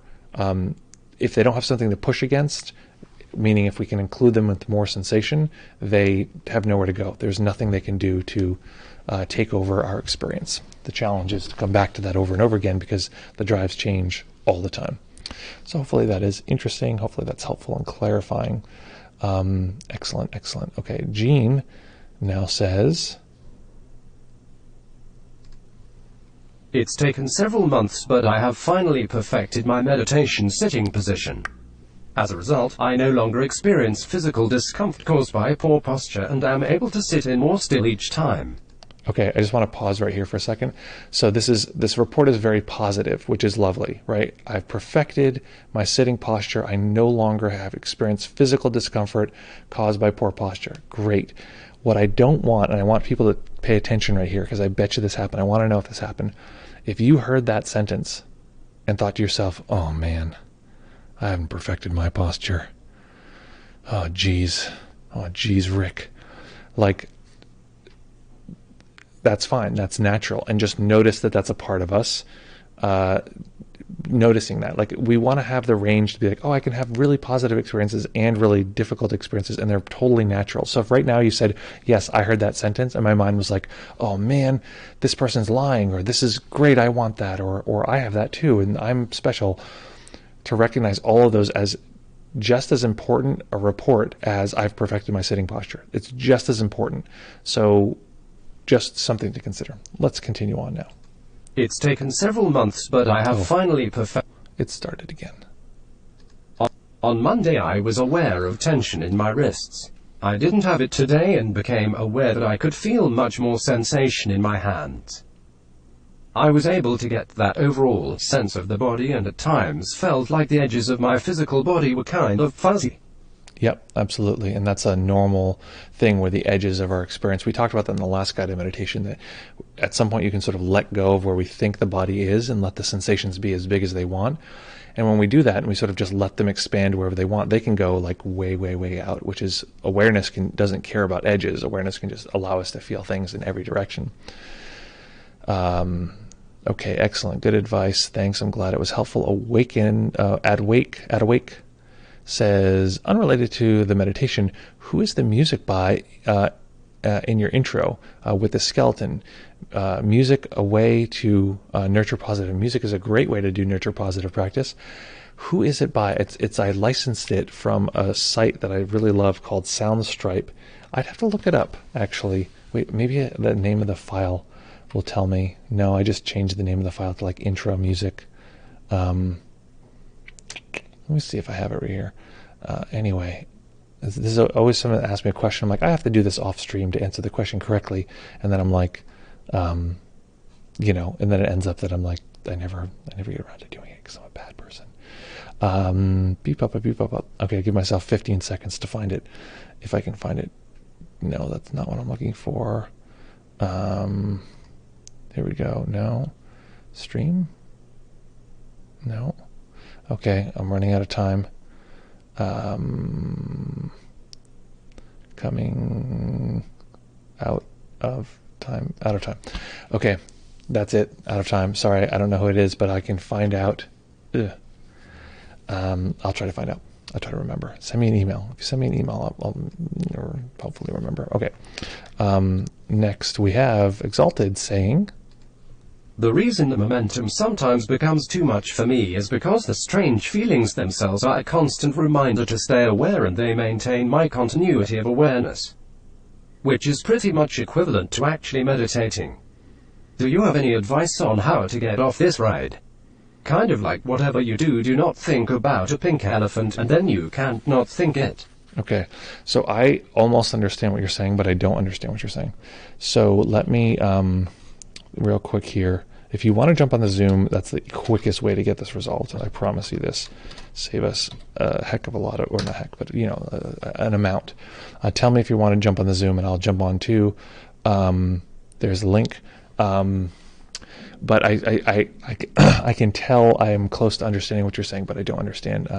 [SPEAKER 1] if they don't have something to push against, meaning if we can include them with more sensation, they have nowhere to go. There's nothing they can do to take over our experience. The challenge is to come back to that over and over again, because the drives change all the time. So hopefully that is interesting. Hopefully that's helpful and clarifying. Excellent. Okay, Jean now says,
[SPEAKER 2] it's taken several months, but I have finally perfected my meditation sitting position. As a result, I no longer experience physical discomfort caused by poor posture and am able to sit in more still each time.
[SPEAKER 1] Okay, I just want to pause right here for a second. So this report is very positive, which is lovely, right? I've perfected my sitting posture. I no longer have experienced physical discomfort caused by poor posture. Great. What I don't want, and I want people to pay attention right here, because I bet you this happened. I want to know if this happened. If you heard that sentence and thought to yourself, oh man, I haven't perfected my posture. Oh geez, Rick. Like, that's fine. That's natural. And just notice that that's a part of us. Noticing that, like, we want to have the range to be like, oh, I can have really positive experiences and really difficult experiences, and they're totally natural. So if right now you said, yes, I heard that sentence, and my mind was like, oh man, this person's lying, or this is great, I want that, or I have that too, and I'm special, to recognize all of those as just as important a report as I've perfected my sitting posture. It's just as important. So just something to consider. Let's continue on now.
[SPEAKER 2] It's taken several months, but I have finally perfected.
[SPEAKER 1] It started again.
[SPEAKER 2] On Monday, I was aware of tension in my wrists. I didn't have it today and became aware that I could feel much more sensation in my hands. I was able to get that overall sense of the body, and at times felt like the edges of my physical body were kind of fuzzy.
[SPEAKER 1] Yep, absolutely. And that's a normal thing where the edges of our experience, we talked about that in the last guided meditation, that at some point you can sort of let go of where we think the body is and let the sensations be as big as they want. And when we do that and we sort of just let them expand wherever they want, they can go like way, way, way out, which is awareness doesn't care about edges. Awareness can just allow us to feel things in every direction. Okay, excellent. Good advice. Thanks. I'm glad it was helpful. Awake says, unrelated to the meditation, who is the music by in your intro with the skeleton? Music, a way to nurture positive. Music is a great way to do nurture positive practice. Who is it by? I licensed it from a site that I really love called Soundstripe. I'd have to look it up, actually. Wait, maybe the name of the file will tell me. No, I just changed the name of the file to like intro music. Let me see if I have it right here. Anyway, this is always someone that asks me a question. I'm like, I have to do this off stream to answer the question correctly. And then I'm like, and then it ends up that I'm like, I never get around to doing it because I'm a bad person. Beep up. Okay, give myself 15 seconds to find it. If I can find it. No, that's not what I'm looking for. There we go. No. Stream? No. Okay, I'm running out of time. Coming out of time. Okay, that's it. Out of time. Sorry, I don't know who it is, but I can find out. I'll try to find out. I'll try to remember. Send me an email. If you send me an email, I'll hopefully remember. Okay. Next, we have Exalted saying,
[SPEAKER 2] the reason the momentum sometimes becomes too much for me is because the strange feelings themselves are a constant reminder to stay aware, and they maintain my continuity of awareness, which is pretty much equivalent to actually meditating. Do you have any advice on how to get off this ride? Kind of like whatever you do, do not think about a pink elephant and then you can't not think it.
[SPEAKER 1] Okay, so I almost understand what you're saying, but I don't understand what you're saying. So let me, real quick here, If you want to jump on the Zoom, that's the quickest way to get this resolved. And I promise you this. Save us a heck of a lot of, or not heck, but an amount. Tell me if you want to jump on the Zoom and I'll jump on too. There's a link. But I can tell I am close to understanding what you're saying, but I don't understand.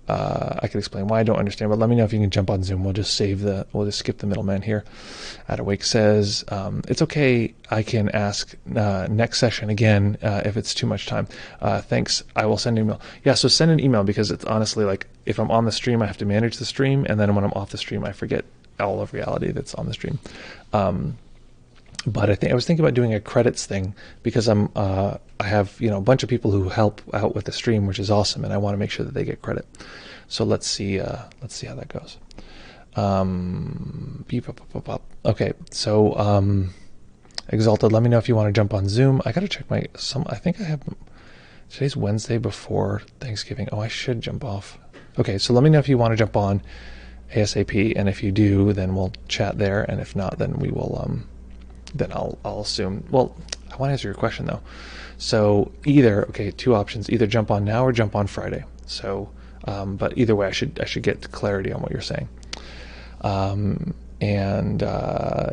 [SPEAKER 1] I can explain why I don't understand, but let me know if you can jump on Zoom. We'll just skip the middleman here. Adawake says, it's okay. I can ask next session again if it's too much time. Thanks. I will send an email. Yeah, so send an email, because it's honestly like, if I'm on the stream, I have to manage the stream, and then when I'm off the stream, I forget all of reality that's on the stream. But I was thinking about doing a credits thing, because I have a bunch of people who help out with the stream, which is awesome, and I want to make sure that they get credit. So let's see how that goes. Okay, so Exalted, let me know if you want to jump on Zoom. I got to check I think I have, today's Wednesday before Thanksgiving. Oh, I should jump off. Okay, so let me know if you want to jump on ASAP, and if you do, then we'll chat there, and if not, then we will then I'll assume. Well, I want to answer your question though. So two options: either jump on now or jump on Friday. So, but either way, I should get clarity on what you're saying.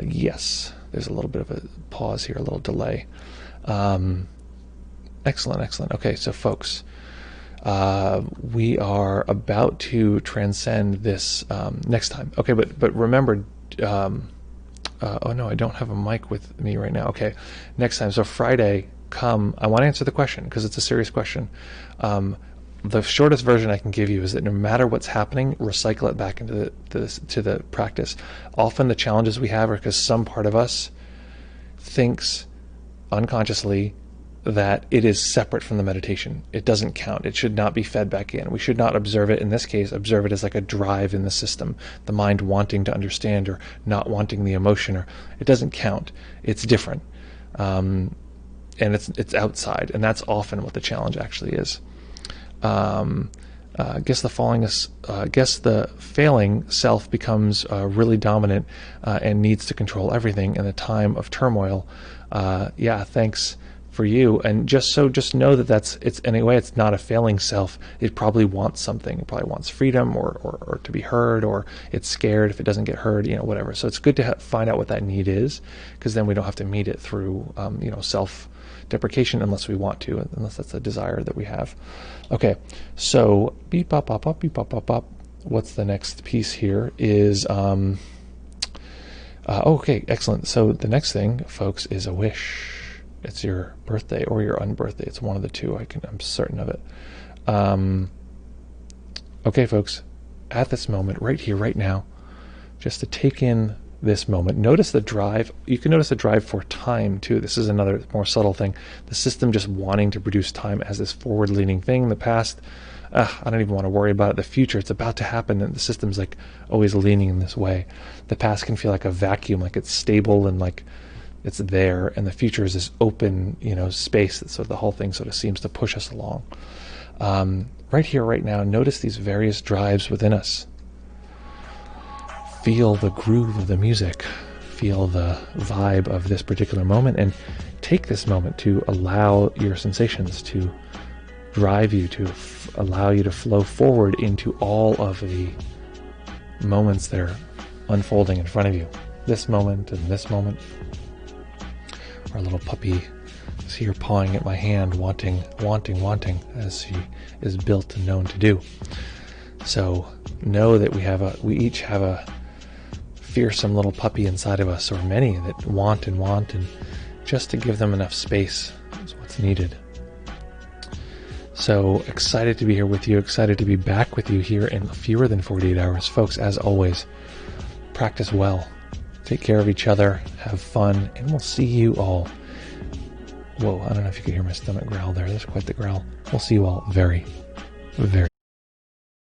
[SPEAKER 1] Yes, there's a little bit of a pause here, a little delay. Excellent. Okay, so folks, we are about to transcend this next time. Okay, but remember. Oh no, I don't have a mic with me right now. Okay, next time. So Friday, I want to answer the question, because it's a serious question. The shortest version I can give you is that no matter what's happening, recycle it back into the practice. Often the challenges we have are because some part of us thinks unconsciously that it is separate from the meditation. It doesn't count. It should not be fed back in. We should not observe it, in this case, observe it as like a drive in the system, the mind wanting to understand or not wanting the emotion, or it doesn't count. It's different. And it's outside, and that's often what the challenge actually is. Guess the failing self becomes really dominant and needs to control everything in a time of turmoil. Yeah, thanks for you. And just know that it's anyway, it's not a failing self. It probably wants something. It probably wants freedom or to be heard, or it's scared if it doesn't get heard, whatever. So it's good to find out what that need is, because then we don't have to meet it through self-deprecation unless we want to, unless that's a desire that we have. Okay, so beep bop bop bop beep bop bop bop. What's the next piece here is okay, excellent. So the next thing, folks, is a wish. It's your birthday or your unbirthday. It's one of the two. I'm certain of it. Okay, folks, at this moment, right here, right now, just to take in this moment. Notice the drive. You can notice the drive for time too. This is another more subtle thing. The system just wanting to produce time as this forward-leaning thing. The past, I don't even want to worry about it. The future, it's about to happen, and the system's like always leaning in this way. The past can feel like a vacuum, like it's stable and like it's there, and the future is this open, space that sort of the whole thing sort of seems to push us along. Right here, right now, notice these various drives within us. Feel the groove of the music. Feel the vibe of this particular moment, and take this moment to allow your sensations to drive you, to allow you to flow forward into all of the moments that are unfolding in front of you. This moment and this moment. Our little puppy is here pawing at my hand, wanting, as she is built and known to do. So know that we each have a fearsome little puppy inside of us, or many that want, and just to give them enough space is what's needed. So excited to be here with you, excited to be back with you here in fewer than 48 hours. Folks, as always, practice well. Take care of each other, have fun, and we'll see you all. Whoa, I don't know if you could hear my stomach growl there. That's quite the growl. We'll see you all very, very